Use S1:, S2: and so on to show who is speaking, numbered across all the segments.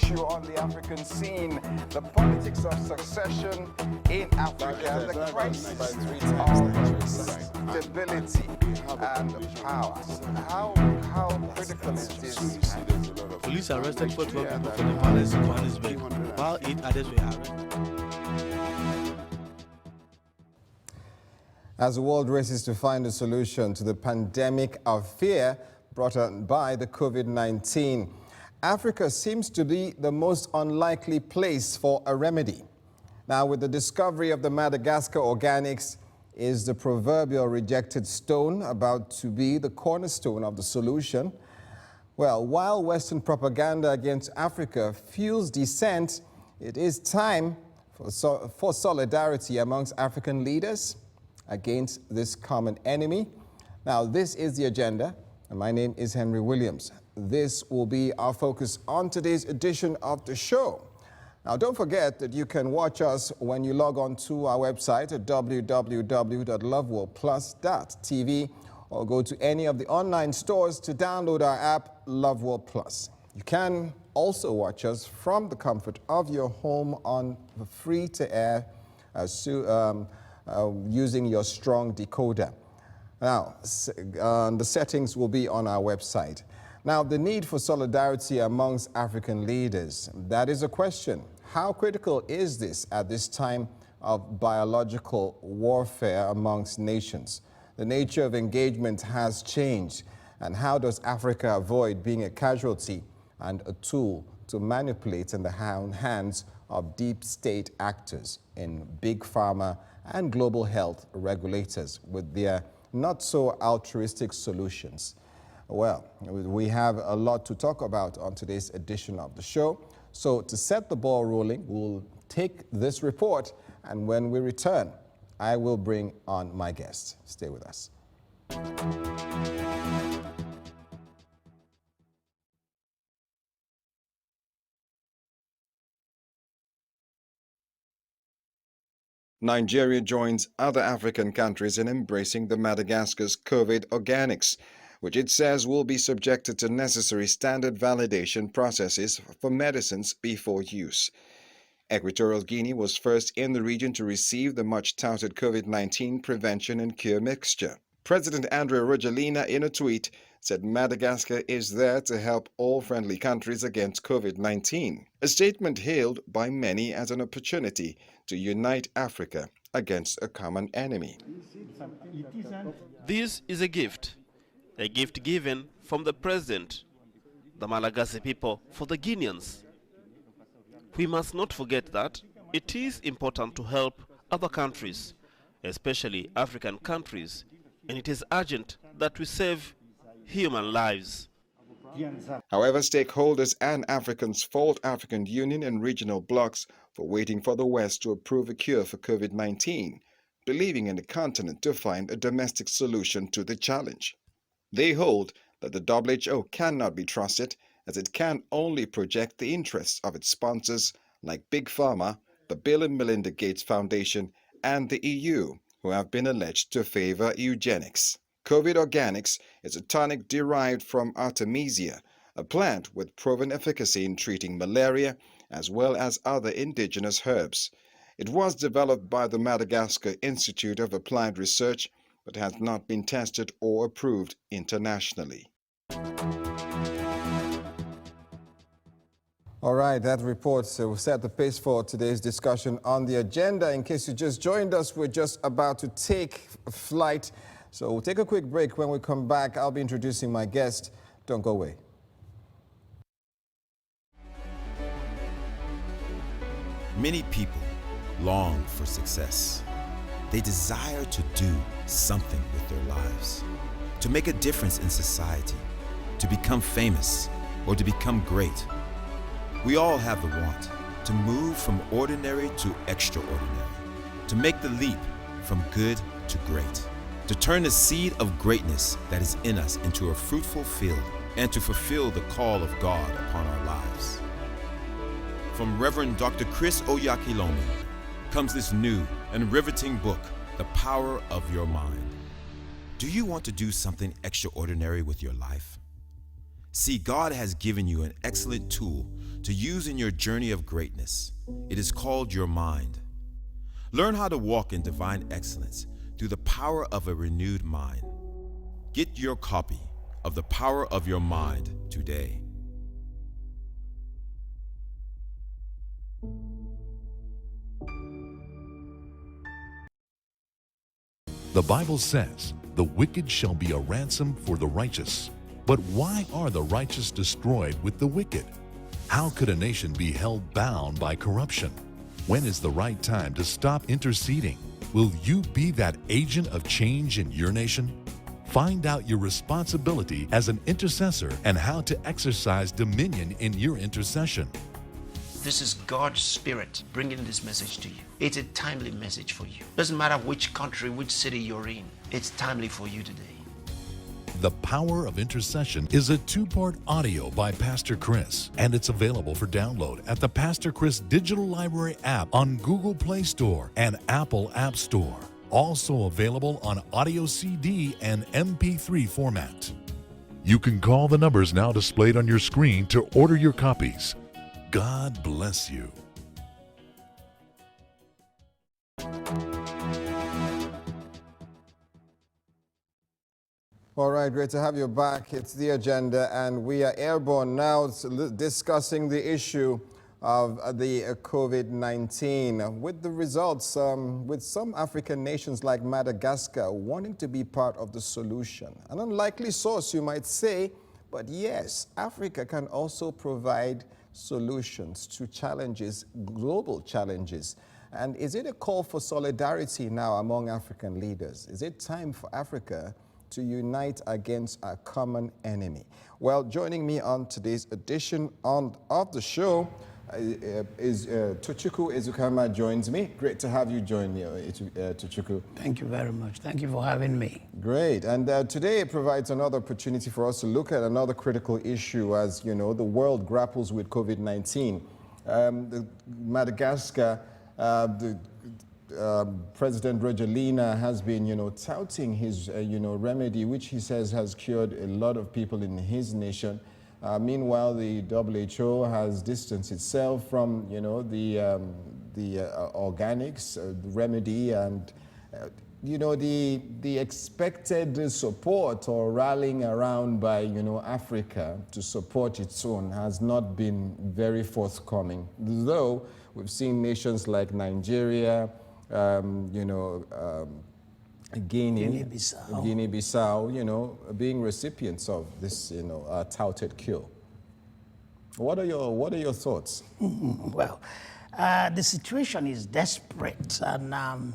S1: issue on the African scene, the politics of succession in Africa, the crisis of stability and power. How critical is this?
S2: Police arrested 41 people for the violence in Johannesburg, while 8 others were arrested.
S3: As the world races to find a solution to the pandemic of fear brought on by the COVID-19, Africa seems to be the most unlikely place for a remedy. Now, with the discovery of the Madagascar organics, is the proverbial rejected stone about to be the cornerstone of the solution? Well, while Western propaganda against Africa fuels dissent, it is time for solidarity amongst African leaders against this common enemy. Now, this is the agenda, and my name is Henry Williams. This will be our focus on today's edition of the show. Now, don't forget that you can watch us when you log on to our website at www.loveworldplus.tv or go to any of the online stores to download our app, Love World Plus. You can also watch us from the comfort of your home on the free-to-air using your strong decoder. Now, the settings will be on our website. Now, the need for solidarity amongst African leaders, that is a question. How critical is this at this time of biological warfare amongst nations? The nature of engagement has changed, and how does Africa avoid being a casualty and a tool to manipulate in the hands of deep state actors in big pharma and global health regulators with their not so altruistic solutions? Well, we have a lot to talk about on today's edition of the show. So to set the ball rolling, we'll take this report, and when we return, I will bring on my guest. Stay with us.
S4: Nigeria joins other African countries in embracing the Madagascar's COVID organics, which it says will be subjected to necessary standard validation processes for medicines before use. Equatorial Guinea was first in the region to receive the much-touted COVID-19 prevention and cure mixture. President André Rajoelina, in a tweet, said Madagascar is there to help all friendly countries against COVID-19, a statement hailed by many as an opportunity to unite Africa against a common enemy.
S2: This is a gift given from the president, the Malagasy people, for the Guineans. We must not forget that it is important to help other countries, especially African countries, and it is urgent that we save human lives.
S4: However, stakeholders and Africans fault African Union and regional blocs for waiting for the West to approve a cure for COVID-19, believing in the continent to find a domestic solution to the challenge. They hold that the WHO cannot be trusted, as it can only project the interests of its sponsors like Big Pharma, the Bill and Melinda Gates Foundation, and the EU, who have been alleged to favor eugenics. COVID organics is a tonic derived from Artemisia, a plant with proven efficacy in treating malaria as well as other indigenous herbs. It was developed by the Madagascar Institute of Applied Research, but has not been tested or approved internationally.
S3: All right, that report will set the pace for today's discussion on the agenda. In case you just joined us, we're just about to take flight. So we'll take a quick break. When we come back, I'll be introducing my guest. Don't go away.
S5: Many people long for success. They desire to do something with their lives, to make a difference in society, to become famous, or to become great. We all have the want to move from ordinary to extraordinary, to make the leap from good to great, to turn the seed of greatness that is in us into a fruitful field, and to fulfill the call of God upon our lives. From Reverend Dr. Chris Oyakhilome comes this new and riveting book, The Power of Your Mind. Do you want to do something extraordinary with your life? See, God has given you an excellent tool to use in your journey of greatness. It is called your mind. Learn how to walk in divine excellence through the power of a renewed mind. Get your copy of The Power of Your Mind today.
S6: The Bible says, "The wicked shall be a ransom for the righteous." But why are the righteous destroyed with the wicked? How could a nation be held bound by corruption? When is the right time to stop interceding? Will you be that agent of change in your nation? Find out your responsibility as an intercessor and how to exercise dominion in your intercession.
S7: This is God's Spirit bringing this message to you. It's a timely message for you. Doesn't matter which country, which city you're in. It's timely for you today.
S6: The Power of Intercession is a 2-part audio by Pastor Chris, and it's available for download at the Pastor Chris Digital Library app on Google Play Store and Apple App Store. Also available on audio CD and MP3 format. You can call the numbers now displayed on your screen to order your copies. God bless you.
S3: All right, great to have you back. It's The Agenda, and we are airborne now discussing the issue of the COVID-19 with the results, with some African nations like Madagascar wanting to be part of the solution. An unlikely source, you might say, but yes, Africa can also provide solutions to challenges, global challenges. And is it a call for solidarity now among African leaders? Is it time for Africa to unite against a common enemy? Well, joining me on today's edition of the show is Tochukwu Ezukama joins me. Great to have you join me, Tochukwu.
S8: Thank you very much. Thank you for having me.
S3: Great. And today it provides another opportunity for us to look at another critical issue as, you know, the world grapples with COVID-19. Madagascar, President Rajoelina has been, you know, touting his, remedy, which he says has cured a lot of people in his nation. Meanwhile, the WHO has distanced itself from, you know, the organics, the remedy, and, the expected support or rallying around by, Africa to support its own has not been very forthcoming. Though we've seen nations like Nigeria, Guinea-Bissau, being recipients of this, touted cure. What are your thoughts?
S8: Well, the situation is desperate, and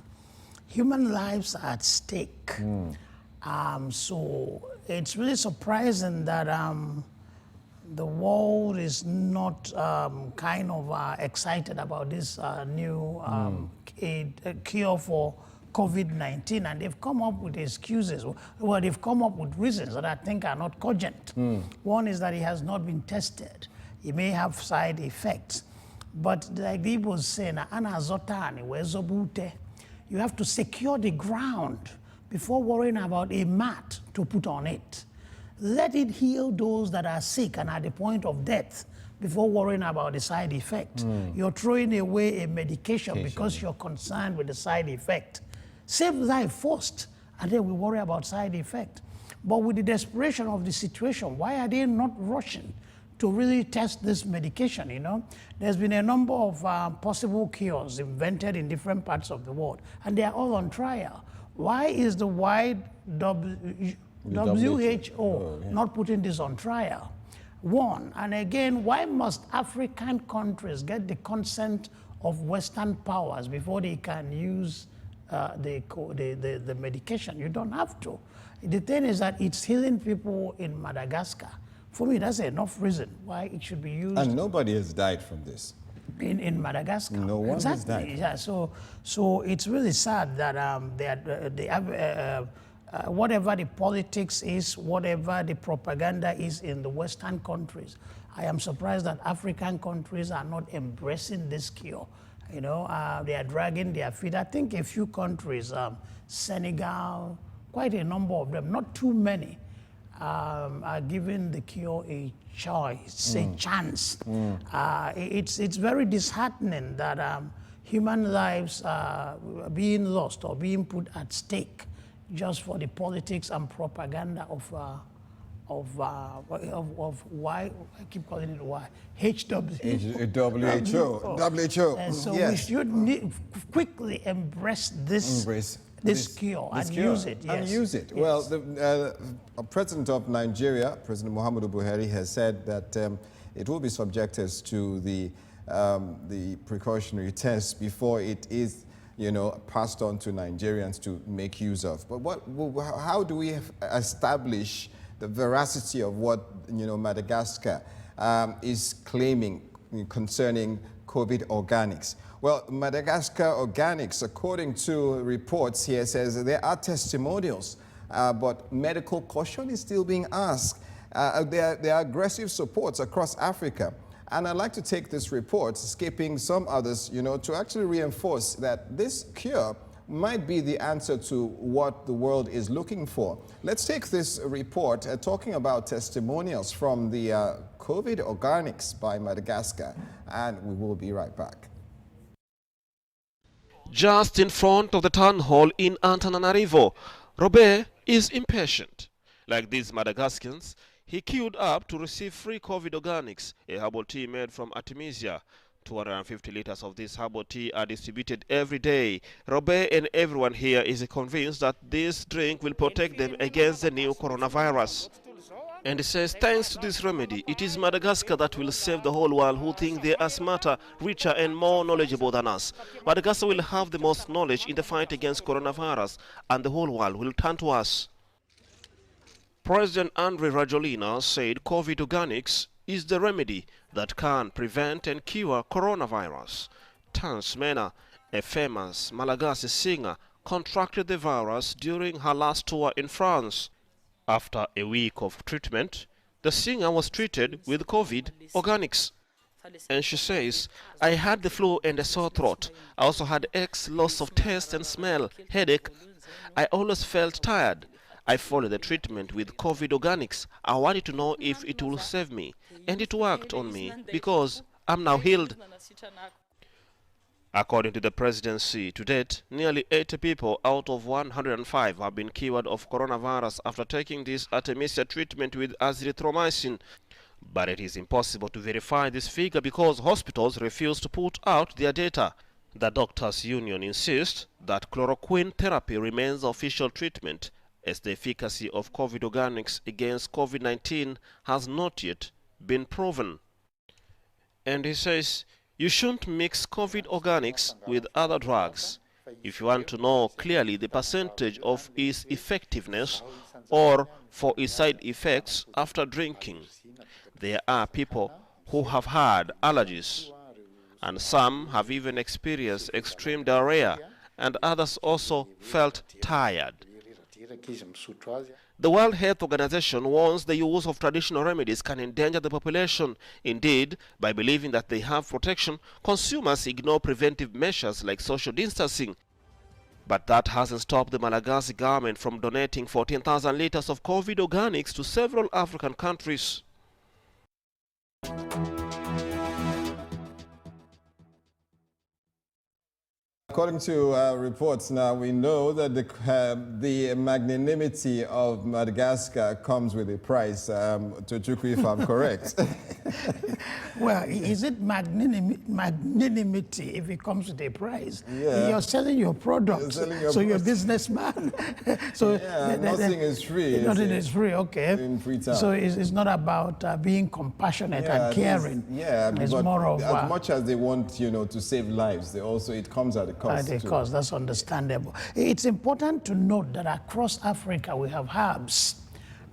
S8: human lives are at stake. So it's really surprising that the world is not excited about this new cure for COVID-19, and they've come up with excuses. Well, they've come up with reasons that I think are not cogent. One is that it has not been tested. It may have side effects. But like the Igbo saying, you have to secure the ground before worrying about a mat to put on it. Let it heal those that are sick and at the point of death before worrying about the side effect. You're throwing away a medication because you're concerned with the side effect. Save life first, and then we worry about side effect. But with the desperation of the situation, why are they not rushing to really test this medication, There's been a number of possible cures invented in different parts of the world, and they are all on trial. Why is the wide WHO not putting this on trial? One, and again, why must African countries get the consent of Western powers before they can use the medication? You don't have to. The thing is that it's healing people in Madagascar. For me, that's enough reason why it should be used. And
S3: nobody has died from this.
S8: In Madagascar.
S3: No one has died.
S8: Yeah, so it's really sad that they have whatever the politics is, whatever the propaganda is in the Western countries. I am surprised that African countries are not embracing this cure. They are dragging their feet. I think a few countries, Senegal, quite a number of them, not too many, are giving the cure a choice, a chance. It's very disheartening that human lives are being lost or being put at stake just for the politics and propaganda of why, I keep calling it why,
S3: WHO.
S8: And so
S3: Yes.
S8: we should quickly embrace this cure and use it. Yes.
S3: And use it.
S8: Yes.
S3: Well, the President of Nigeria, President Muhammadu Buhari, has said that it will be subjected to the precautionary test before it is, passed on to Nigerians to make use of. But how do we establish the veracity of what Madagascar is claiming concerning COVID organics? Well, Madagascar organics, according to reports here, says there are testimonials, but medical caution is still being asked. There are aggressive supports across Africa. And I'd like to take this report, skipping some others, to actually reinforce that this cure might be the answer to what the world is looking for. Let's take this report talking about testimonials from the COVID organics by Madagascar, and we will be right back.
S2: Just in front of the town hall in Antananarivo, Robert is impatient. Like these Madagascans, he queued up to receive free COVID organics, a herbal tea made from Artemisia. 250 liters of this herbal tea are distributed every day. Robert and everyone here is convinced that this drink will protect them against the new coronavirus. And he says, thanks to this remedy, it is Madagascar that will save the whole world who think they are smarter, richer and more knowledgeable than us. Madagascar will have the most knowledge in the fight against coronavirus, and the whole world will turn to us. President Andre Rajoelina said COVID organics is the remedy that can prevent and cure coronavirus. Tans Mena, a famous Malagasy singer, contracted the virus during her last tour in France. After a week of treatment, the singer was treated with COVID organics. And she says, I had the flu and a sore throat. I also had aches, loss of taste and smell, headache. I always felt tired. I followed the treatment with COVID organics. I wanted to know if it will save me. And it worked on me because I'm now healed. According to the presidency, to date, nearly 80 people out of 105 have been cured of coronavirus after taking this Artemisia treatment with azithromycin. But it is impossible to verify this figure because hospitals refuse to put out their data. The doctors' union insists that chloroquine therapy remains the official treatment, as the efficacy of COVID organics against COVID-19 has not yet been proven. And he says, you shouldn't mix COVID organics with other drugs. If you want to know clearly the percentage of its effectiveness or for its side effects after drinking, there are people who have had allergies, and some have even experienced extreme diarrhea, and others also felt tired. The World Health Organization warns the use of traditional remedies can endanger the population. Indeed, by believing that they have protection, consumers ignore preventive measures like social distancing. But that hasn't stopped the Malagasy government from donating 14,000 liters of COVID organics to several African countries.
S3: According to reports now, we know that the magnanimity of Madagascar comes with a price. Tochukwu, if I'm correct.
S8: Well, is it magnanimity if it comes with a price?
S3: Yeah.
S8: You're selling your product, so you're a businessman. So
S3: yeah, nothing is free.
S8: Nothing is free, okay.
S3: In Freetown.
S8: So it's not about being compassionate and caring.
S3: It's
S8: more of
S3: as much as they want, to save lives, it comes at a cost.
S8: At a cost, that's understandable. It's important to note that across Africa we have herbs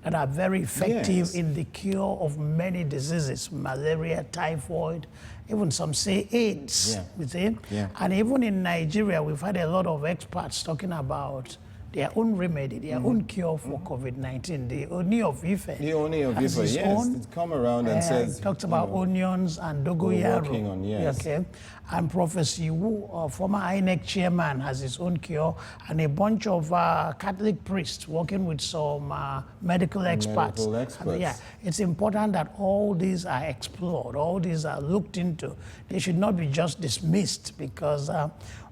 S8: that are very effective in the cure of many diseases, malaria, typhoid, even some say AIDS. You see? And even in Nigeria, we've had a lot of experts talking about their own remedy, their own cure for COVID-19. The Oni of Ife.
S3: The Oni of Ife, yes. It's come around and says...
S8: talks about onions and dogoyaro.
S3: Working on, yes.
S8: Okay. And Professor Wu, former INEC chairman, has his own cure, and a bunch of Catholic priests working with some medical experts. Yeah, it's important that all these are explored, all these are looked into. They should not be just dismissed, because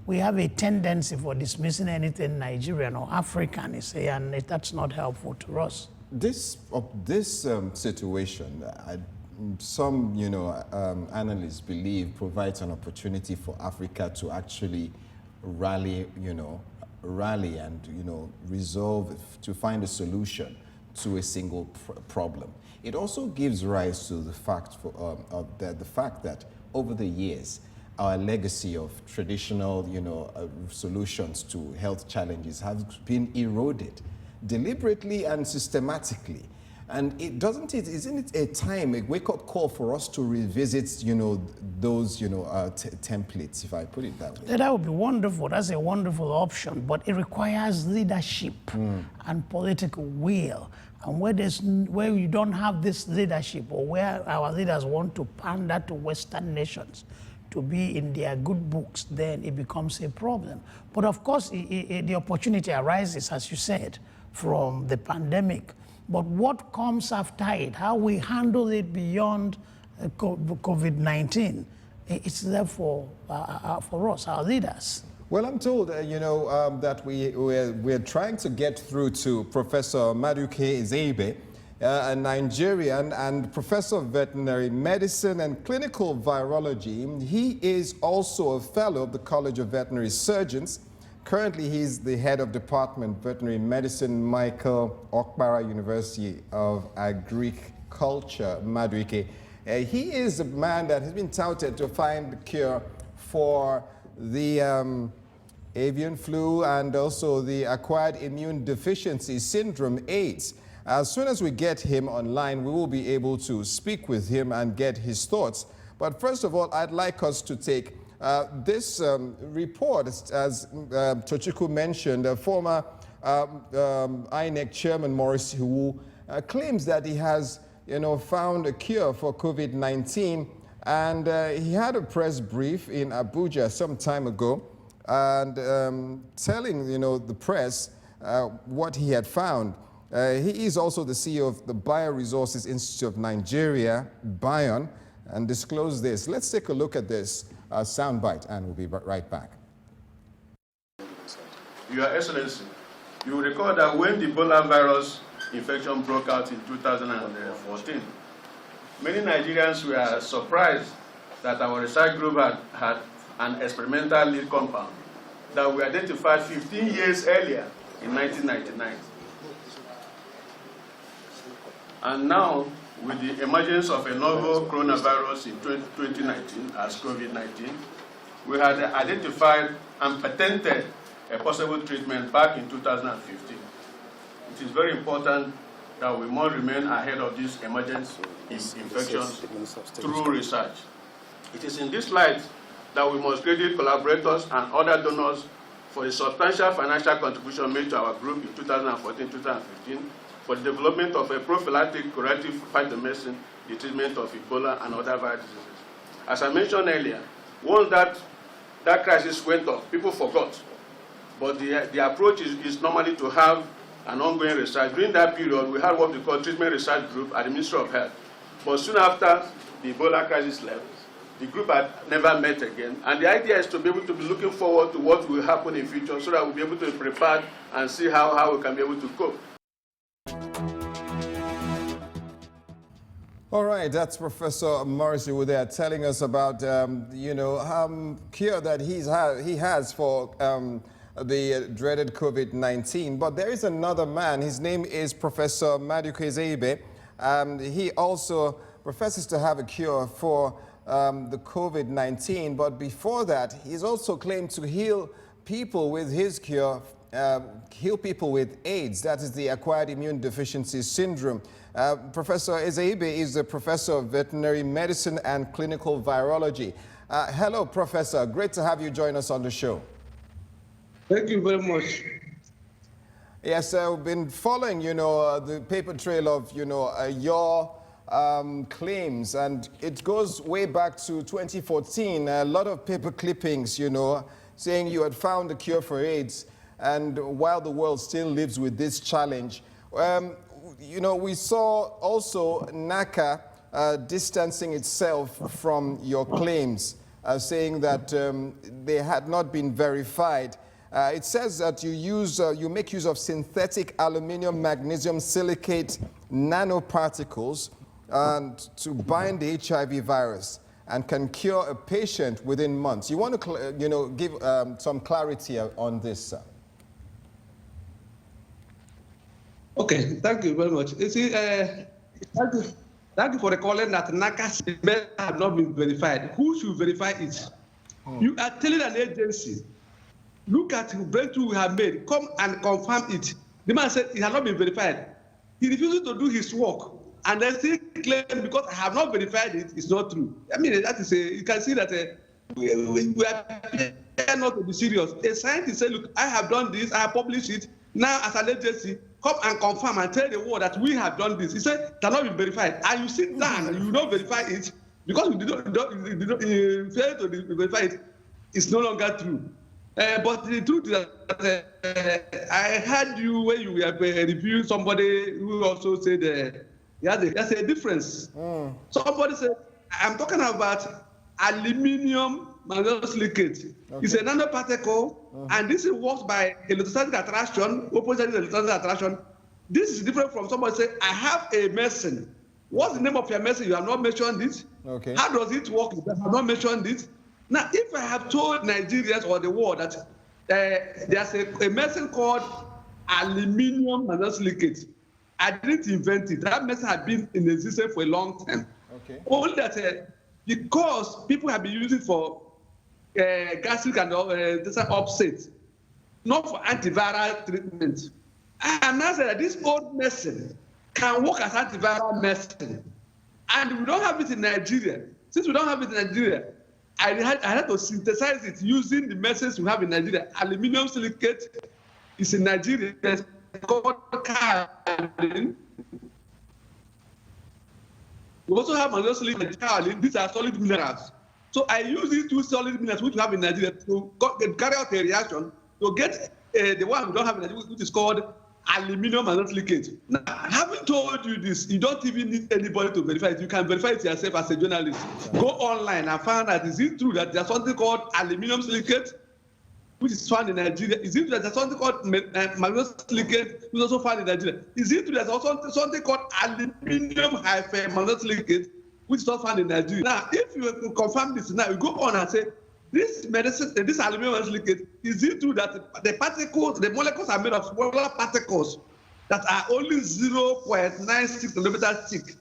S8: we have a tendency for dismissing anything Nigerian or African, you say, and that's not helpful to us.
S3: This situation, some analysts believe provides an opportunity for Africa to actually rally and resolve, to find a solution to a single problem. It also gives rise to the fact that over the years, our legacy of traditional, solutions to health challenges have been eroded deliberately and systematically. And isn't it a time, a wake-up call for us to revisit, those, templates, if I put it that way?
S8: That would be wonderful. That's a wonderful option, but it requires leadership and political will. And where you don't have this leadership, or where our leaders want to pander to Western nations to be in their good books, then it becomes a problem. But of course, the opportunity arises, as you said, from the pandemic. But what comes after it, how we handle it beyond COVID-19, it's there for us, our leaders.
S3: Well, I'm told, that we're trying to get through to Professor Maduke Ezeibe, a Nigerian and professor of veterinary medicine and clinical virology. He is also a fellow of the College of Veterinary Surgeons. Currently, he's the head of Department of Veterinary Medicine, Michael Okpara University of Agriculture, Maduke. He is a man that has been touted to find the cure for the avian flu and also the acquired immune deficiency syndrome, AIDS. As soon as we get him online, we will be able to speak with him and get his thoughts. But first of all, I'd like us to take this report, as Tochukwu mentioned, former INEC chairman Maurice Wu claims that he has, found a cure for COVID-19, and he had a press brief in Abuja some time ago, and telling, the press what he had found. He is also the CEO of the Bioresources Institute of Nigeria, BION, and disclosed this. Let's take a look at this soundbite, and we'll be right back.
S9: Your Excellency, you will recall that when the Ebola virus infection broke out in 2014, many Nigerians were surprised that our research group had an experimental lead compound that we identified 15 years earlier in 1999. And now, with the emergence of a novel coronavirus in 2019 as COVID-19, we had identified and patented a possible treatment back in 2015. It is very important that we must remain ahead of these emergent infections through research. It is in this light that we must credit collaborators and other donors for the substantial financial contribution made to our group in 2014-2015 for the development of a prophylactic curative phytomedicine, the treatment of Ebola and other viral diseases. As I mentioned earlier, once that crisis went off, people forgot. But the approach is normally to have an ongoing research. During that period, we had what we call treatment research group at the Ministry of Health. But soon after the Ebola crisis left, the group had never met again. And the idea is to be able to be looking forward to what will happen in future so that we'll be able to be prepared and see how we can be able to cope.
S3: All right, that's Professor Morrissey over there telling us about, cure that he has for the dreaded COVID-19. But there is another man. His name is Professor Maduke Ezeibe. He also professes to have a cure for the COVID-19. But before that, he's also claimed to heal people with his cure, heal people with AIDS. That is the acquired immune deficiency syndrome. Professor Ezeibe is a professor of veterinary medicine and clinical virology. Hello, Professor. Great to have you join us on the show.
S10: Thank you very much.
S3: Yes, I've been following, the paper trail of, your claims, and it goes way back to 2014. A lot of paper clippings, saying you had found a cure for AIDS, and while the world still lives with this challenge. We saw also NACA distancing itself from your claims, saying that they had not been verified. It says that you make use of synthetic aluminum magnesium silicate nanoparticles to bind the HIV virus and can cure a patient within months. You want to, give some clarity on this, sir?
S10: Okay, thank you very much. You see, thank you for recalling that NACA have not been verified. Who should verify it? You are telling an agency, look at the breakthrough we have made, come and confirm it. The man said it has not been verified. He refuses to do his work, and then still claim because I have not verified it, it's not true. I mean, that is you can see that we are not to be serious. A scientist said, look, I have done this, I have published it. Now, as an agency, come and confirm and tell the world that we have done this. He said it has not been verified. And you sit down and you don't verify it because you fail to verify it. It's no longer true. But the truth is that I heard you when you were reviewing somebody who also said there's a difference. Somebody said, I'm talking about aluminium magnesium silicate. Okay. It's a nanoparticle, and this works by electrostatic attraction, opposite electrostatic attraction. This is different from somebody saying, I have a medicine. What's the name of your medicine? You have not mentioned it. Okay. How does it work? You have not mentioned it. Now, if I have told Nigerians or the world that there's a medicine called aluminium magnesium silicate, I didn't invent it. That medicine had been in existence for a long time. Okay. Only that because people have been using it for gastric and upset, not for antiviral treatment. I am now saying that this old medicine can work as antiviral medicine, and we don't have it in Nigeria. Since we don't have it in Nigeria, I had to synthesize it using the medicines we have in Nigeria. Aluminium silicate is in Nigeria. It's called kaolin. We also have magnesium silicate and kaolin. These are solid minerals. So I use these two solid minerals which we have in Nigeria to carry out a reaction to get the one we don't have in Nigeria, which is called aluminium magnesium silicate. Now, having told you this, you don't even need anybody to verify it. You can verify it yourself as a journalist. Go online and find out, is it true that there's something called aluminium silicate, which is found in Nigeria? Is it true that there's something called magnesium silicate, which is also found in Nigeria? Is it true that there's also something called aluminium-magnesium silicate, which is not found in Nigeria? Now, if you confirm this now, you go on and say, this medicine, this aluminium silicate, is it true that the particles, the molecules are made of smaller particles that are only 0.96 kilometers thick?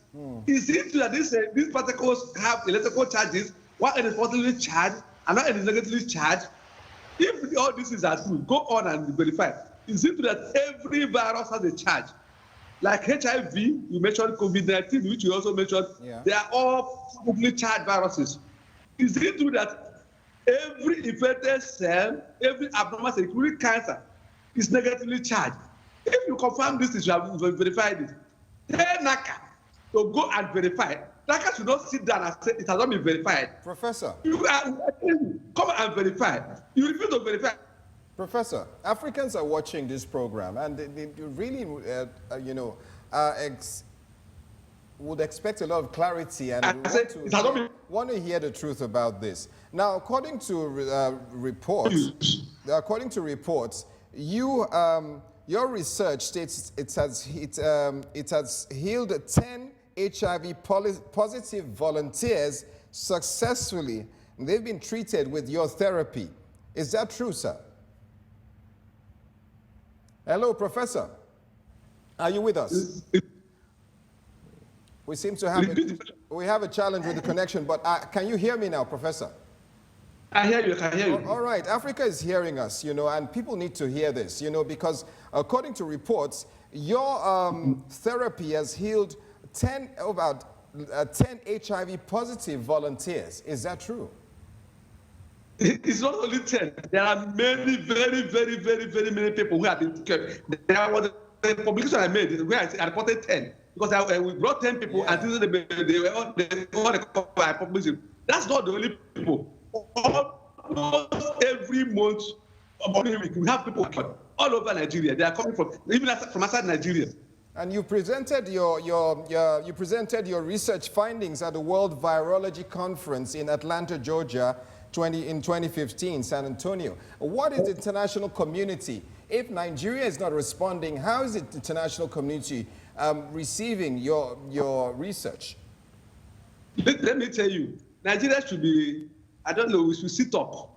S10: Is it true that these particles have electrical charges, one end is positively charged, another end is negatively charged? If all this is true, go on and verify. Is it true that every virus has a charge? Like HIV, you mentioned COVID-19, which you also mentioned, they are all positively charged viruses. Is it true that every infected cell, every abnormal cell, including cancer, is negatively charged? If you confirm this, you have verified it. Tell NACA to go and verify. NACA should not sit down and say it has not been verified.
S3: Professor.
S10: Come and verify. You refuse to verify.
S3: Professor, Africans are watching this program, and they really, would expect a lot of clarity and want to hear the truth about this. Now, according to reports, your research states it has healed 10 HIV positive volunteers successfully. They've been treated with your therapy. Is that true, sir? Hello, Professor. Are you with us? We seem to have a challenge with the connection, but can you hear me now, Professor?
S10: I hear you, I can hear you. All
S3: right, Africa is hearing us, and people need to hear this, because according to reports, your therapy has healed 10 HIV positive volunteers. Is that true?
S10: It's not only 10. There are many, very, very, very, very many people who have been killed. There was a publication I made where I reported 10 because we brought 10 people and they were all recovered. I published it. That's not the only people. Almost every month, we have people all over Nigeria. They are coming from even from outside Nigeria.
S3: And you presented your research findings at the World Virology Conference in Atlanta, Georgia, in 2015, San Antonio. What is the international community? If Nigeria is not responding, how is the international community receiving your research?
S10: Let me tell you, Nigeria should be, I don't know, we should sit up.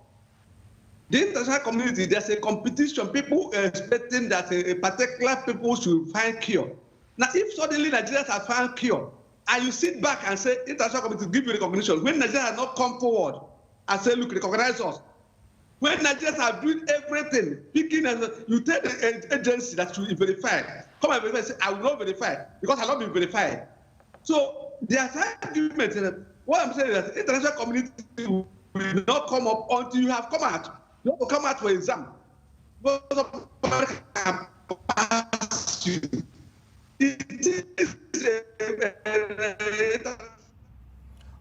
S10: The international community, there's a competition. People are expecting that a particular people should find cure. Now, if suddenly Nigeria has found cure, and you sit back and say, international community give you recognition, when Nigeria has not come forward and say, look, recognize us. When Nigerians are doing everything, picking, and you tell the agency that should verify, come and verify, and say, I will not verify because I will not be verified. So there's argument. What I'm saying is that the international community will not come up until you have come out. You have to come out for exam.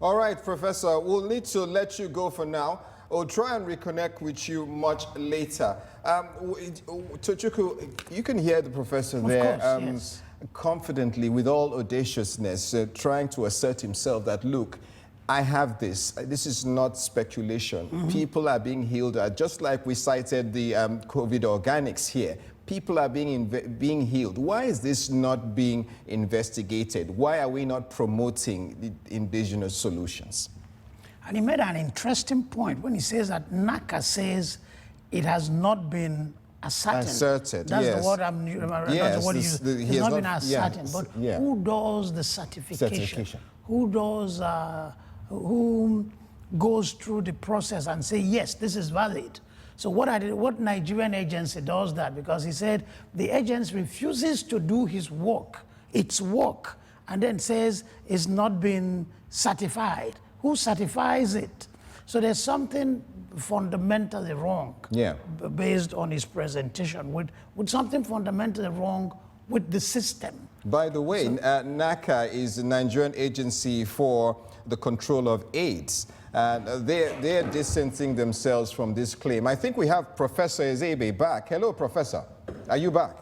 S3: All right, Professor, we'll need to let you go for now. We'll try and reconnect with you much later. Tochukwu, you can hear the professor there
S8: yes.
S3: confidently, with all audaciousness, trying to assert himself that, look, I have this. This is not speculation. People are being healed. Just like we cited the COVID organics here, people are being healed. Why is this not being investigated? Why are we not promoting the indigenous solutions?
S8: And he made an interesting point when he says that NACA says it has not been ascertained. That's
S3: yes.
S8: the word I'm
S3: yes,
S8: not the word you use. It's not been ascertained. But who does the certification? Who does who goes through the process and say, yes, this is valid? So what Nigerian agency does that? Because he said the agency refuses to do his work, its work, and then says it's not been certified. Who certifies it? So there's something fundamentally wrong based on his presentation, with something fundamentally wrong with the system.
S3: By the way, NACA is the Nigerian Agency for the Control of AIDS. They're distancing themselves from this claim. I think we have Professor Ezebe back. Hello, Professor. Are you back?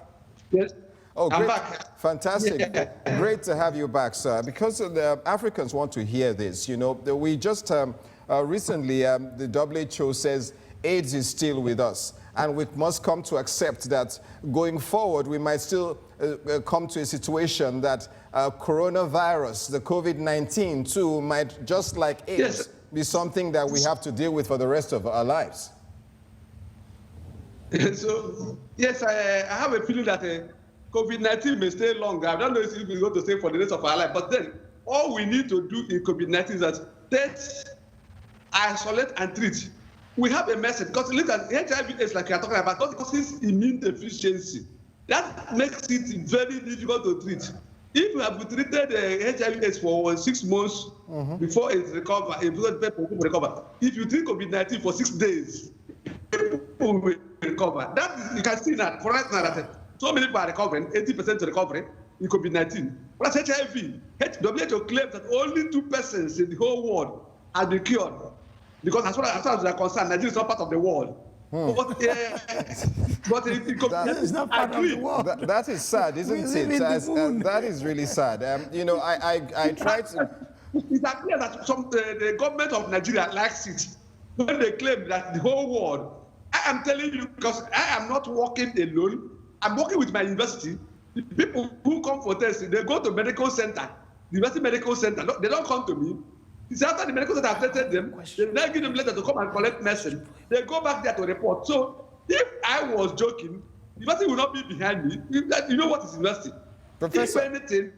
S10: Yes.
S3: Oh, great.
S10: I'm back.
S3: Fantastic. Yeah. Great to have you back, sir. Because the Africans want to hear this. You know, we just recently, the WHO says AIDS is still with us. And we must come to accept that going forward, we might still come to a situation that coronavirus, the COVID-19 too, might, just like AIDS, be something that we have to deal with for the rest of our lives.
S10: So, yes, I have a feeling that COVID-19 may stay longer. I don't know if we're going to stay for the rest of our life. But then, all we need to do in COVID-19 is that test, isolate, and treat. We have a message, because look at HIV/AIDS, like you're talking about, because it's immune deficiency. That makes it very difficult to treat. If you have treated HIV/AIDS for 6 months before it recovers, if you treat COVID-19 for 6 days, people will recover. That is, you can see that for right now that so many people are recovering, 80% recovery in COVID-19. But HIV, WHO claims that only 2 persons in the whole world have been cured. Because as far as they are concerned, Nigeria is not part of the world. But
S8: that is not part of the world.
S3: That is sad, isn't it? That is really sad. You know, I tried to...
S10: It's clear that the government of Nigeria likes it when they claim that the whole world. I am telling you, because I am not working alone. I'm working with my university. The people who come for testing, they go to medical center, university medical center. They don't come to me. It's after the medical center have tested them, they now give them letter to come and collect medicine. They go back there to report. So if I was joking, the university will not be behind me. You know what is university?
S3: Professor.
S10: If anything,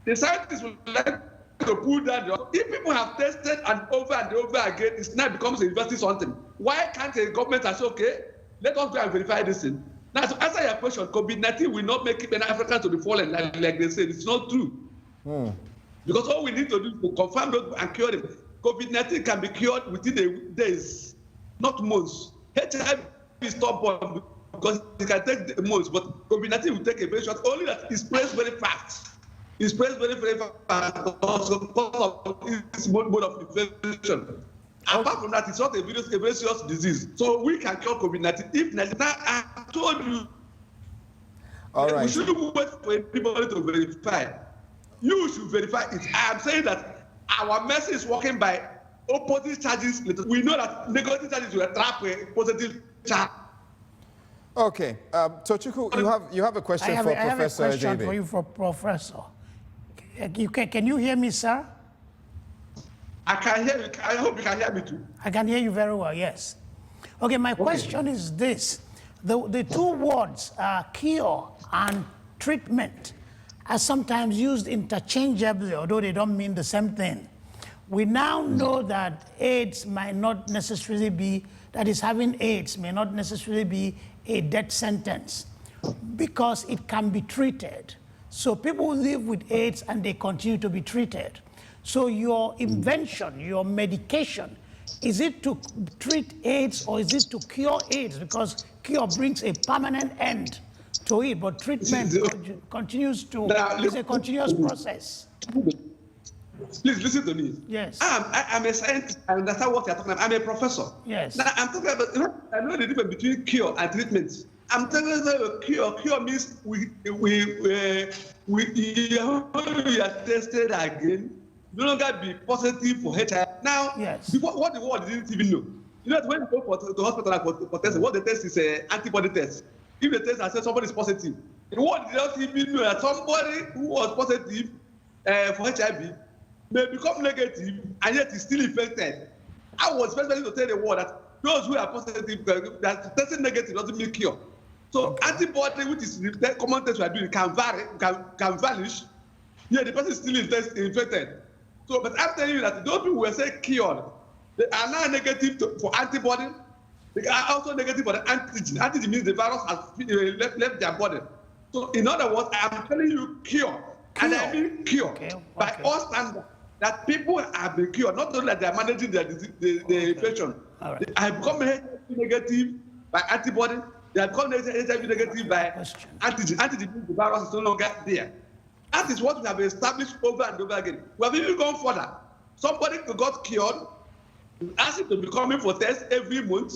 S10: the scientists will like to pull down. If people have tested and over again, it now becomes a university something. Why can't a government say, okay, let us go and verify this thing? Now, to answer your question, COVID-19 will not make an African to be fallen, like they said. It's not true. Because all we need to do is to confirm those and cure them. COVID-19 can be cured within days, not months. HIV is stubborn because it can take months, but COVID-19 will take a very short. Only that it spreads very fast. It spreads very, very fast because of its mode of infection. Apart from that, it's not a very serious disease. So we can cure COVID-19 if now I told you.
S3: All right.
S10: We shouldn't wait for anybody to verify. You should verify it. I am saying that our message is working by opposite charges. We know that negative charges will attract a positive charge.
S3: Okay, Tochukwu, you have a question for Professor
S8: I have a question
S3: Ezebe.
S8: for you, for Professor. Can you hear me, sir?
S10: I can hear you. I hope you can hear me too.
S8: I can hear you very well, yes. Okay, my question is this. The two words, cure and treatment, are sometimes used interchangeably, although they don't mean the same thing. We now know that AIDS might not necessarily be, that is, having AIDS may not necessarily be a death sentence because it can be treated. So people live with AIDS and they continue to be treated. So your invention, your medication, is it to treat AIDS or is it to cure AIDS? Because cure brings a permanent end to it, but treatment continues to, it's a continuous process.
S10: Please listen to me.
S8: Yes.
S10: I'm a scientist. I understand what you're talking about. I'm a professor.
S8: Yes.
S10: Now, I'm talking about, I know the difference between cure and treatment. I'm talking about cure. Cure means we are tested again, no longer be positive for HIV. Now,
S8: yes.
S10: Before, what the world didn't even know. You know, when you go to the hospital for testing, what they test is an antibody test. If the test and say somebody is positive, the world did not even know that somebody who was positive for HIV may become negative and yet is still infected. I was especially to tell the world that those who are positive, that testing negative doesn't mean cure. So antibody, which is the common test we are doing, can vary, can vanish. Yeah, the person is still infected. So, but I'm telling you that those people who say cured, they are now negative for antibody. They are also negative for the antigen. Antigen means the virus has left their body. So, in other words, I'm telling you cure. And I mean cure by all standards. That people have been cured, not only that they are managing the infection. Right. They have become HIV negative by antibody. They have become HIV negative by antigen. Antigen means the virus is no longer there. That is what we have established over and over again. We have even gone further. Somebody who got cured, we ask him to be coming for tests every month.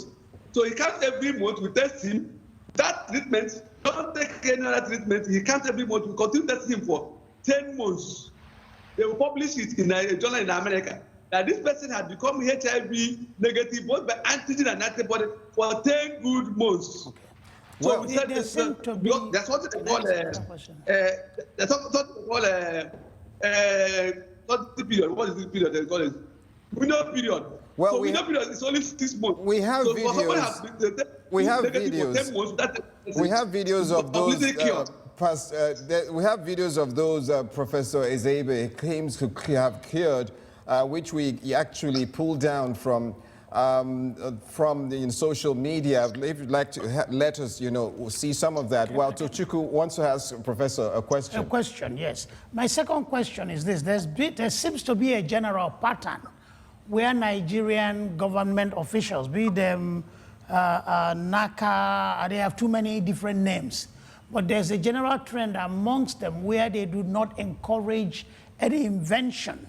S10: So he comes every month, we test him. That treatment, don't take any other treatment. He comes every month, we continue testing him for 10 months. They will publish it in a journal in America that this person had become HIV negative both by antigen and antibody for 10 good months. Okay. So well, we said that's what they call period. What is this period? They call it window period. Well, so window period is only 6 months.
S3: We have
S10: so
S3: videos. We have videos. We have videos of those. We have videos of those Professor Ezebe claims to have cured, which we actually pulled down from the social media. If you'd like to let us, see some of that. Well, Tochukwu wants to ask Professor a question.
S8: A question, yes. My second question is this. There seems to be a general pattern where Nigerian government officials, be them NACA, they have too many different names, but there's a general trend amongst them where they do not encourage any invention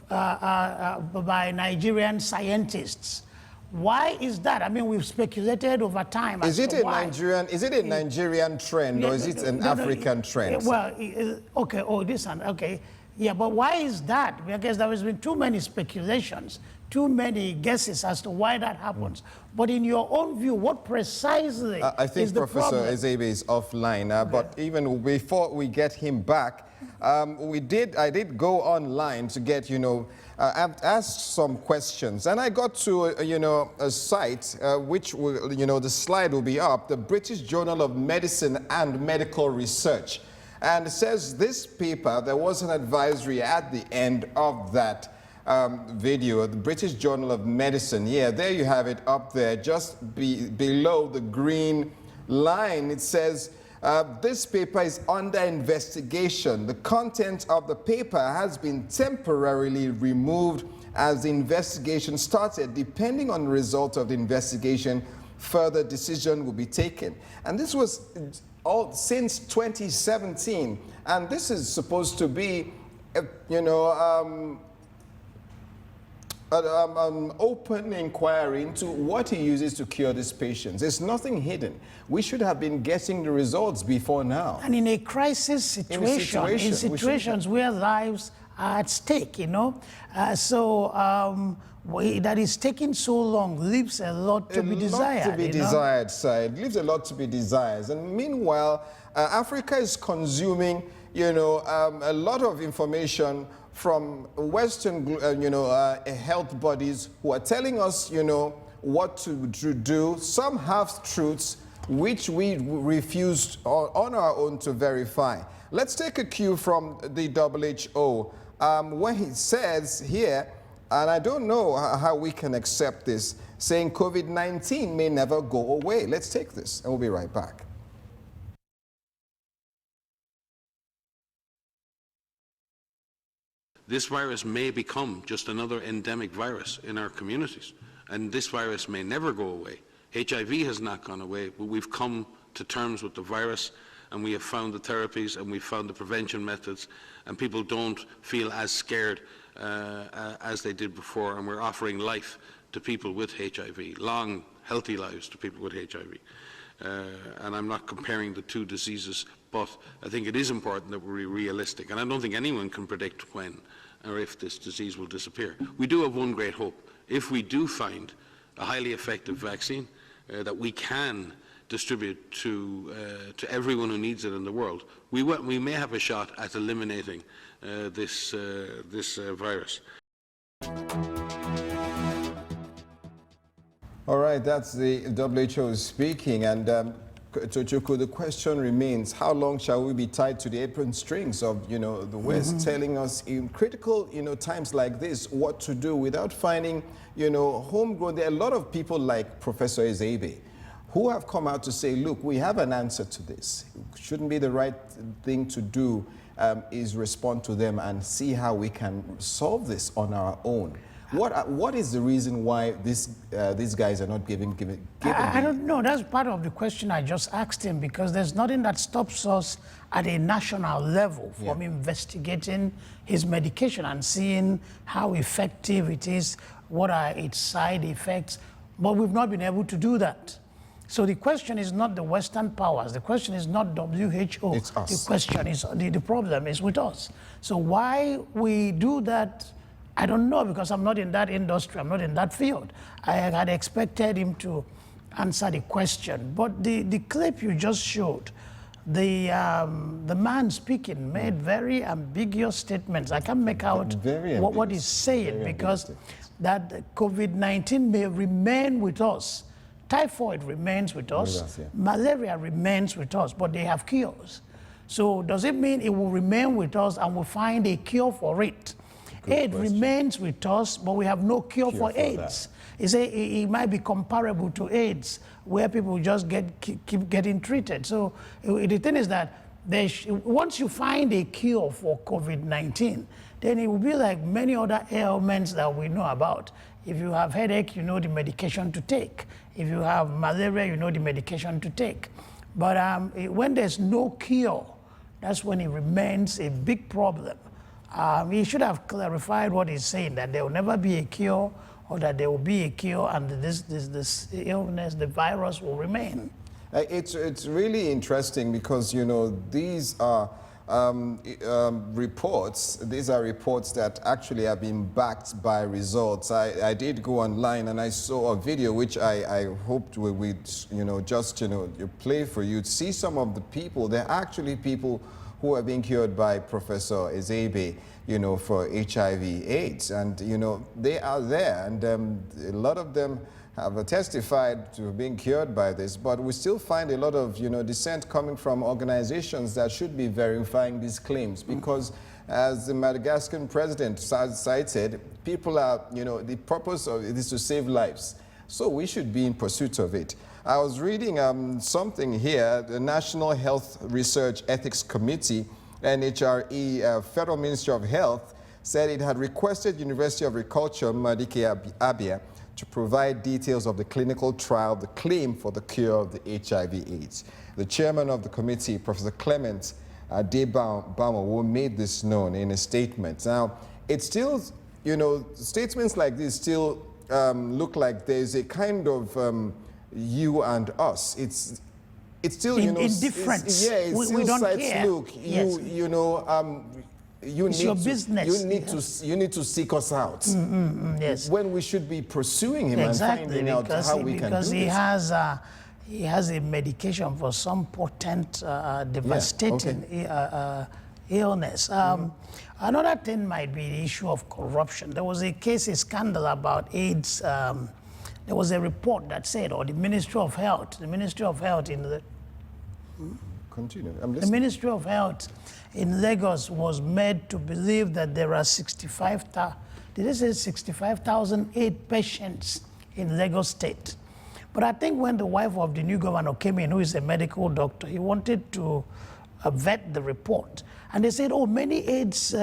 S8: by Nigerian scientists. Why is that? I mean, we've speculated over time.
S3: Is it a Nigerian trend, or is it an African trend?
S8: Well, okay. This one. Okay, yeah. But why is that? Because there has been too many speculations, too many guesses as to why that happens. But in your own view, what precisely
S3: I think
S8: is the
S3: Professor
S8: problem?
S3: Ezebe is offline. But even before we get him back, I did go online to get, I've asked some questions, and I got to, a site which will, the slide will be up, the British Journal of Medicine and Medical Research. And it says this paper, there was an advisory at the end of that video, the British Journal of Medicine. Yeah, there you have it up there, just below the green line. It says, This paper is under investigation. The content of the paper has been temporarily removed as the investigation started. Depending on the result of the investigation, further decision will be taken. And this was all since 2017. And this is supposed to be, an open inquiry into what he uses to cure these patients. There's nothing hidden. We should have been getting the results before now.
S8: And in a crisis situation, in situations where lives are at stake, that is taking so long leaves a lot to be desired.
S3: It leaves a lot to be desired. And meanwhile, Africa is consuming, a lot of information from Western, health bodies who are telling us, what to do. Some half-truths which we refuse on our own to verify. Let's take a cue from the WHO. When he says here, and I don't know how we can accept this, saying COVID-19 may never go away. Let's take this, and we'll be right back.
S11: This virus may become just another endemic virus in our communities, and this virus may never go away. HIV has not gone away, but we've come to terms with the virus, and we have found the therapies, and we've found the prevention methods, and people don't feel as scared as they did before, and we're offering life to people with HIV, long, healthy lives to people with HIV. And I'm not comparing the two diseases, but I think it is important that we're realistic, and I don't think anyone can predict when or if this disease will disappear. We do have one great hope. If we do find a highly effective vaccine that we can distribute to everyone who needs it in the world, we may have a shot at eliminating this virus.
S3: All right, that's the WHO speaking, and Tochukwu, the question remains, how long shall we be tied to the apron strings of, the West telling us in critical, times like this what to do without finding, homegrown. There are a lot of people like Professor Ezebe who have come out to say, look, we have an answer to this. Shouldn't be the right thing to do is respond to them and see how we can solve this on our own. What is the reason why these guys are not giving
S8: I don't know. That's part of the question I just asked him, because there's nothing that stops us at a national level from investigating his medication and seeing how effective it is, what are its side effects, but we've not been able to do that. So the question is not the Western powers. The question is not WHO.
S3: It's us.
S8: The question is, the problem is with us. So why we do that, I don't know, because I'm not in that industry, I'm not in that field. I had expected him to answer the question. But the clip you just showed, the man speaking made very ambiguous statements. I can't make out what he's saying, because that COVID-19 may remain with us. Typhoid remains with us. Malaria remains with us, but they have cures. So does it mean it will remain with us and we'll find a cure for it? AIDS remains with us, but we have no cure for AIDS. It might be comparable to AIDS, where people just keep getting treated. So the thing is that once you find a cure for COVID-19, then it will be like many other ailments that we know about. If you have headache, you know the medication to take. If you have malaria, you know the medication to take. But when there's no cure, that's when it remains a big problem. He should have clarified what he's saying, that there will never be a cure, or that there will be a cure and this illness, the virus, will remain.
S3: It's really interesting because, these are reports. These are reports that actually have been backed by results. I did go online and I saw a video which I hoped we'd, play for you to see some of the people. They're actually people who are being cured by Professor Ezebe, for HIV/AIDS. And, they are there, and a lot of them have testified to being cured by this, but we still find a lot of, dissent coming from organizations that should be verifying these claims, because as the Madagascar president cited, people are, the purpose of it is to save lives. So we should be in pursuit of it. I was reading something here. The National Health Research Ethics Committee, NHRE, Federal Ministry of Health, said it had requested University of Agriculture, Madagascar, to provide details of the clinical trial, the claim for the cure of the HIV/AIDS. The chairman of the committee, Professor Clement Adebamo, made this known in a statement. Now, it's still, you know, statements like this still look like there's a kind of you and us. It's still, you know,
S8: indifference.
S3: Yeah, it's
S8: we
S3: still
S8: don't care.
S3: Look,
S8: yes.
S3: you know,
S8: it's your business.
S3: You need to seek us out.
S8: Yes.
S3: When we should be pursuing him
S8: exactly,
S3: and finding out how we can do this.
S8: Because he has a medication for some potent, devastating illness. Another thing might be the issue of corruption. There was a case, a scandal about AIDS. There was a report that said, or the Ministry of Health in the...
S3: Continue.
S8: The Ministry of Health in Lagos was made to believe that there are 65,000 AIDS patients in Lagos State. But I think when the wife of the new governor came in, who is a medical doctor, he wanted to vet the report. And they said, oh, many AIDS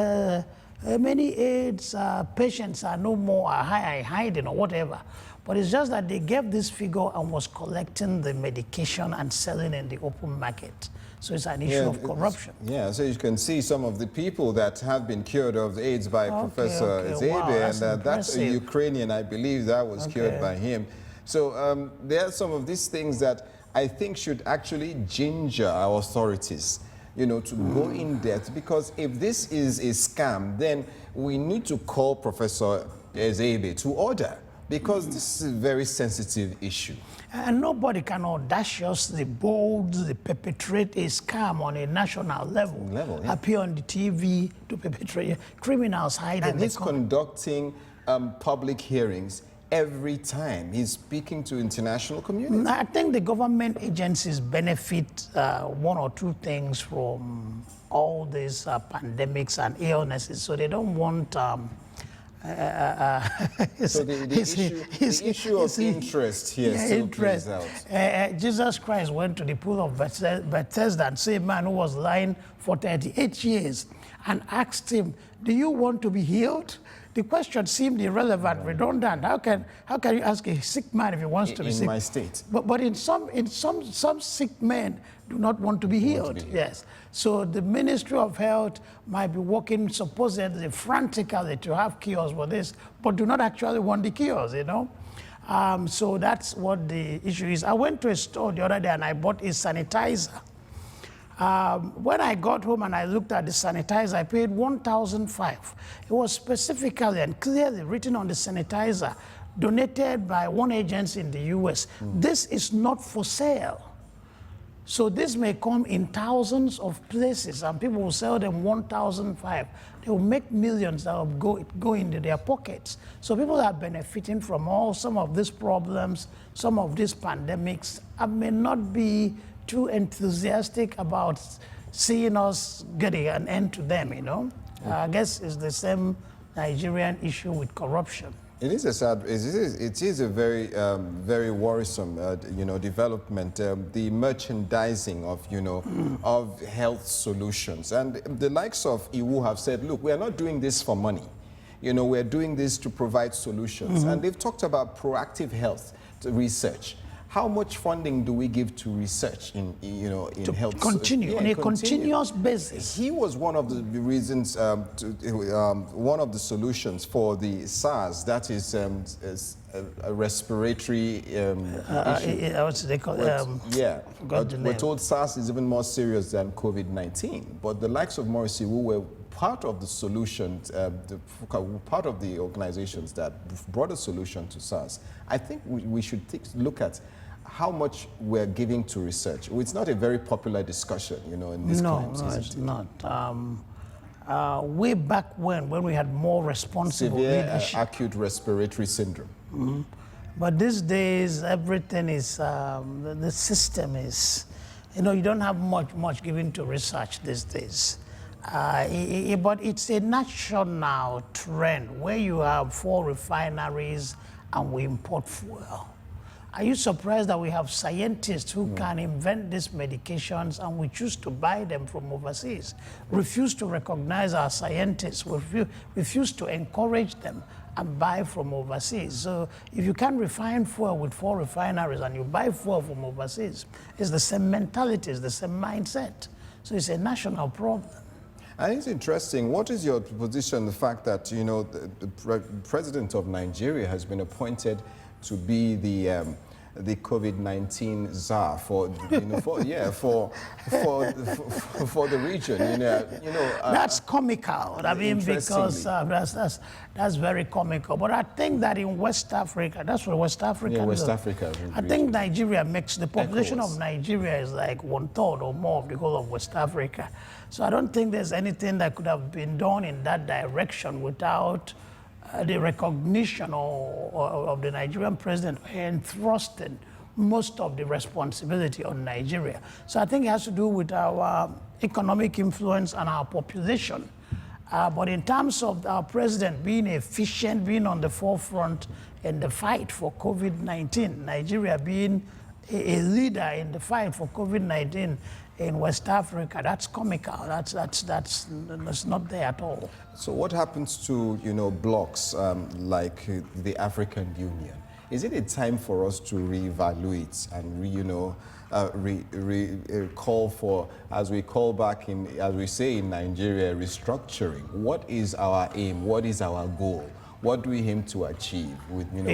S8: patients are no more hiding or whatever. But it's just that they gave this figure and was collecting the medication and selling in the open market. So it's an issue of corruption.
S3: Yeah, so you can see some of the people that have been cured of AIDS by Professor Zebe,
S8: wow,
S3: that's a Ukrainian, I believe that was cured by him. So there are some of these things that I think should actually ginger our authorities, you know, to go in depth, because if this is a scam, then we need to call Professor Zebe to order, because this is a very sensitive issue.
S8: And nobody can audaciously, boldly perpetrate a scam on a national level, appear on the TV to perpetrate. Criminals hide in the...
S3: And he's conducting public hearings every time. He's speaking to international community.
S8: I think the government agencies benefit one or two things from all these pandemics and illnesses, so they don't want...
S3: so the issue of interest here still plays out.
S8: Jesus Christ went to the pool of Bethesda and saw a man who was lying for 38 years and asked him, do you want to be healed? The question seemed irrelevant, redundant. How can you ask a sick man if he wants to be sick?
S3: In my state.
S8: But in some sick men do not want to be healed. Yes. So the Ministry of Health might be working supposedly frantically to have cures for this, but do not actually want the cures, you know. So that's what the issue is. I went to a store the other day and I bought a sanitizer. When I got home and I looked at the sanitizer, I paid $1,500. It was specifically and clearly written on the sanitizer, donated by one agency in the US. This is not for sale. So this may come in thousands of places and people will sell them $1,500. They will make millions that will go into their pockets. So people are benefiting from some of these problems, some of these pandemics. I may not be too enthusiastic about seeing us getting an end to them, you know. I guess it's the same Nigerian issue with corruption.
S3: It is a sad, it is a very, very worrisome, you know, development. The merchandising of, you know, of health solutions, and the likes of IWU have said, look, we are not doing this for money. You know, we're doing this to provide solutions, and they've talked about proactive health research. How much funding do we give to research in health?
S8: Continue on a continuous basis.
S3: He was one of the reasons, one of the solutions for the SARS. That is a respiratory issue.
S8: What's they call
S3: we're told SARS is even more serious than COVID-19. But the likes of Morrissey, who were part of the solutions, part of the organizations that brought a solution to SARS, I think we should look at how much we're giving to research. It's not a very popular discussion, you know, in this claims,
S8: No, it's not. Way back when we had more responsible leadership.
S3: Acute respiratory syndrome.
S8: But these days, everything is, the system is, you know, you don't have much given to research these days. But it's a national trend where you have 4 refineries and we import fuel. Are you surprised that we have scientists who can invent these medications and we choose to buy them from overseas? Refuse to recognize our scientists, refuse to encourage them and buy from overseas. So if you can refine fuel with 4 refineries and you buy fuel from overseas, it's the same mentality, it's the same mindset. So it's a national problem.
S3: And it's interesting. What is your position, the fact that, you know, the president of Nigeria has been appointed to be the COVID-19 czar for, you know, for the region,
S8: that's comical. I mean, because that's very comical. But I think that in West Africa, that's what West Africa.
S3: Yeah, West Africa.
S8: I think Nigeria makes the population of Nigeria is like 1/3 or more of the whole of West Africa. So I don't think there's anything that could have been done in that direction without the recognition of the Nigerian president entrusting most of the responsibility on Nigeria. So I think it has to do with our economic influence and our population. But in terms of our president being efficient, being on the forefront in the fight for COVID-19, Nigeria being a leader in the fight for COVID-19 in West Africa, that's comical. That's not there at all.
S3: So what happens to, you know, blocs like the African Union? Is it a time for us to reevaluate and call for, as we call back in, as we say in Nigeria, restructuring? What is our aim? What is our goal? What do we aim to achieve with, you know,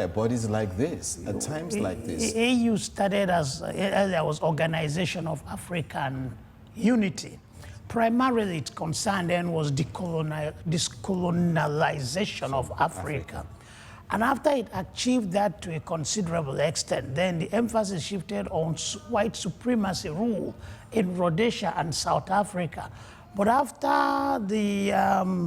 S3: bodies like this, at times like this?
S8: AU started as there was Organization of African Unity. Primarily its concern then was decolonialization of Africa. And after it achieved that to a considerable extent, then the emphasis shifted on white supremacy rule in Rhodesia and South Africa. But after the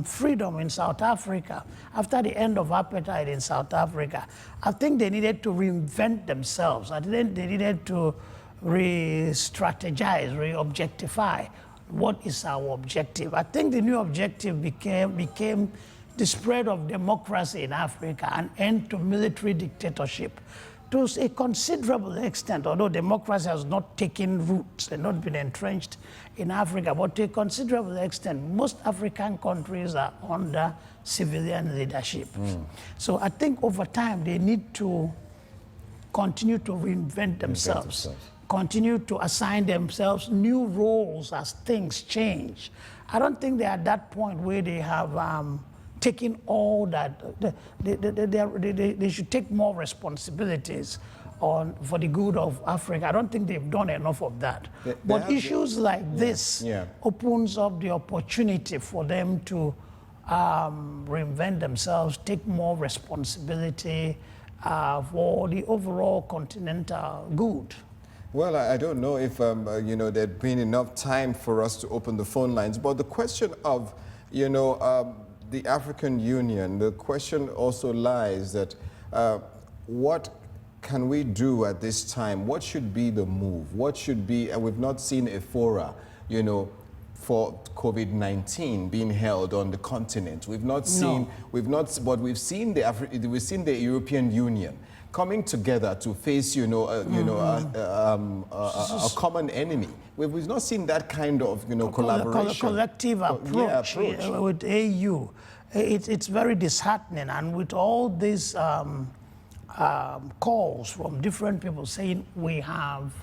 S8: freedom in South Africa, after the end of apartheid in South Africa, I think they needed to reinvent themselves. I think they needed to re-strategize, re-objectify. What is our objective? I think the new objective became the spread of democracy in Africa and end to military dictatorship. To a considerable extent, although democracy has not taken roots and not been entrenched in Africa, but to a considerable extent, most African countries are under civilian leadership. So I think over time, they need to continue to reinvent themselves, continue to assign themselves new roles as things change. I don't think they're at that point where they have taking all that, they should take more responsibilities for the good of Africa. I don't think they've done enough of that. But issues like this opens up the opportunity for them to reinvent themselves, take more responsibility for the overall continental good.
S3: Well, I don't know if you know, there'd been enough time for us to open the phone lines, but the question of, you know, the African Union, the question also lies that what can we do at this time? What should be the move? What should be, and we've not seen a fora, you know, for COVID-19 being held on the continent. We've not seen, but we've seen the European Union coming together to face, you know, a common enemy. We've not seen that kind of, you know, collaboration.
S8: Collective approach, with AU. It's very disheartening, and with all these calls from different people saying we have,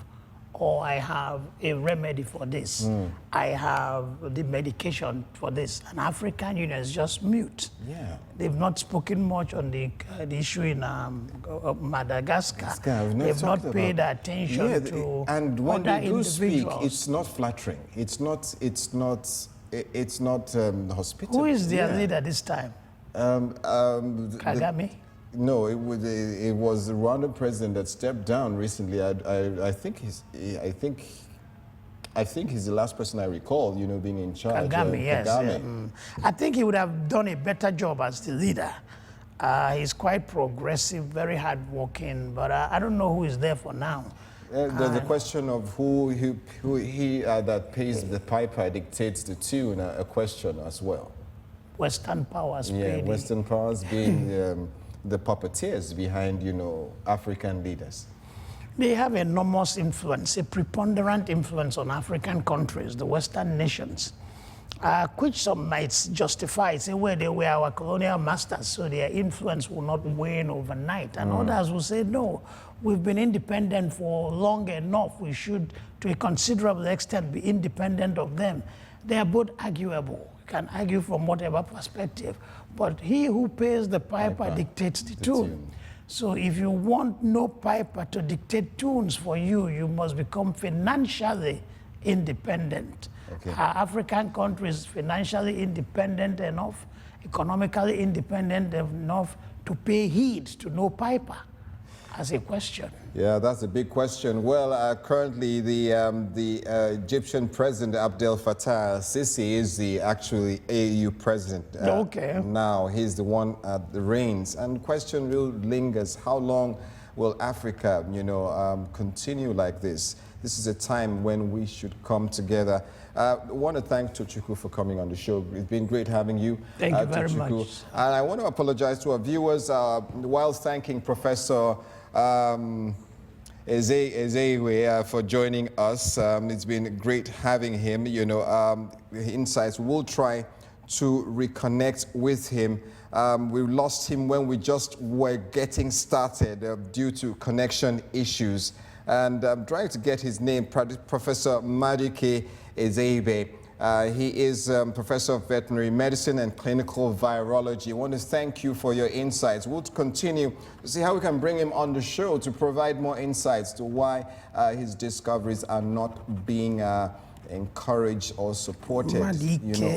S8: or I have a remedy for this, I have the medication for this, and African Union is just mute. They've not spoken much on the issue in Madagascar. They've not paid attention to
S3: and when
S8: other
S3: they do speak,
S8: individuals.
S3: it's not flattering. It's not hospitable.
S8: Who is their leader this time? Kagame?
S3: No, it was the Rwandan president that stepped down recently. I think he's the last person I recall, you know, being in charge.
S8: Kagame, yes.
S3: Kagame.
S8: I think he would have done a better job as the leader. He's quite progressive, very hardworking, but I don't know who is there for now.
S3: There's a question of who that pays the piper dictates the tune, a question as well.
S8: Western powers.
S3: Yeah, Western powers being the puppeteers behind, African leaders?
S8: They have enormous influence, a preponderant influence on African countries, the Western nations, which some might justify, say, well, they were our colonial masters, so their influence will not wane overnight. And others will say, no, we've been independent for long enough. We should, to a considerable extent, be independent of them. They are both arguable. You can argue from whatever perspective. But he who pays the piper dictates the tune. So if you want no piper to dictate tunes for you, you must become financially independent.
S3: Okay.
S8: Are African countries financially independent enough, economically independent enough to pay heed to no piper? As a question.
S3: Yeah, that's a big question. Well, currently the Egyptian President Abdel Fattah al-Sisi is the actually AU president.
S8: Okay.
S3: Now he's the one at the reins, and the question really lingers: how long will Africa, continue like this? This is a time when we should come together. I want to thank Tochukwu for coming on the show. It's been great having you.
S8: Thank you very much.
S3: And I want to apologize to our viewers while thanking Professor Ezewe for joining us. It's been great having him. Insights. We'll try to reconnect with him. We lost him when we just were getting started due to connection issues. And I'm trying to get his name, Professor Madike Ezewe. He is Professor of Veterinary Medicine and Clinical Virology. I want to thank you for your insights. We'll continue to see how we can bring him on the show to provide more insights to why his discoveries are not being encouraged or supported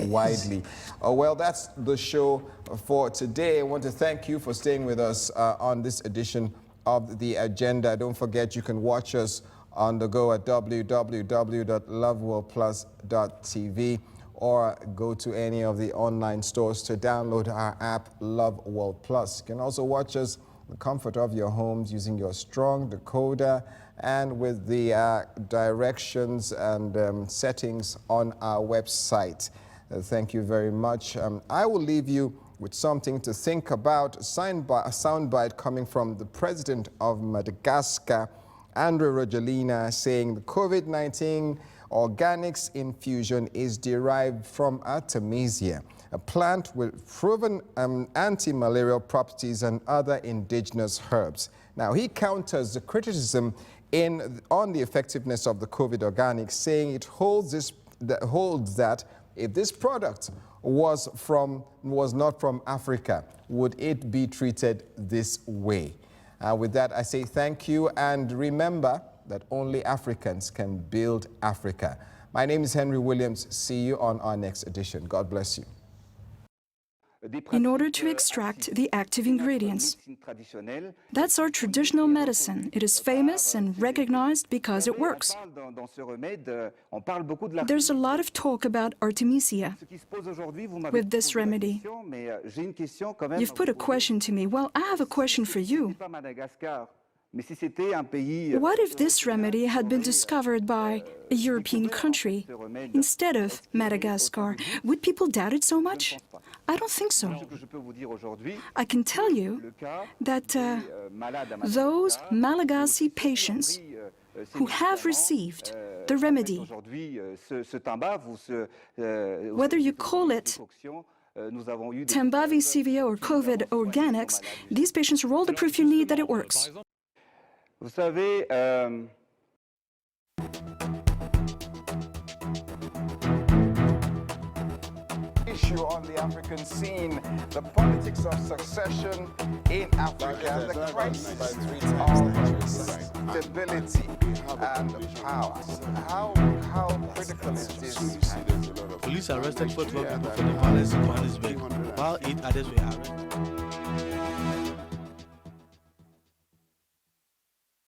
S3: widely. Well, that's the show for today. I want to thank you for staying with us on this edition of The Agenda. Don't forget, you can watch us on the go at www.loveworldplus.tv or go to any of the online stores to download our app, Love World Plus. You can also watch us in the comfort of your homes using your strong decoder and with the directions and settings on our website. Thank you very much. I will leave you with something to think about, a soundbite coming from the president of Madagascar, Andre Rajoelina, saying the COVID-19 organics infusion is derived from Artemisia, a plant with proven anti-malarial properties and other indigenous herbs. Now, he counters the criticism on the effectiveness of the COVID organics, saying it holds that if this product was not from Africa, would it be treated this way? With that, I say thank you, and remember that only Africans can build Africa. My name is Henry Williams. See you on our next edition. God bless you.
S12: In order to extract the active ingredients. That's our traditional medicine. It is famous and recognized because it works. There's a lot of talk about Artemisia with this remedy. You've put a question to me. Well, I have a question for you. What if this remedy had been discovered by a European country instead of Madagascar? Would people doubt it so much? I don't think so. I can tell you that those Malagasy patients who have received the remedy, whether you call it Tembavi CVO or COVID Organics, these patients are all the proof you need that it works.
S1: Vous savez, issue on the African scene, the politics of succession in Africa, the crisis of stability and power. How critical is this?
S13: Police arrested 44 people for the violence in Johannesburg, while 8 others were arrested.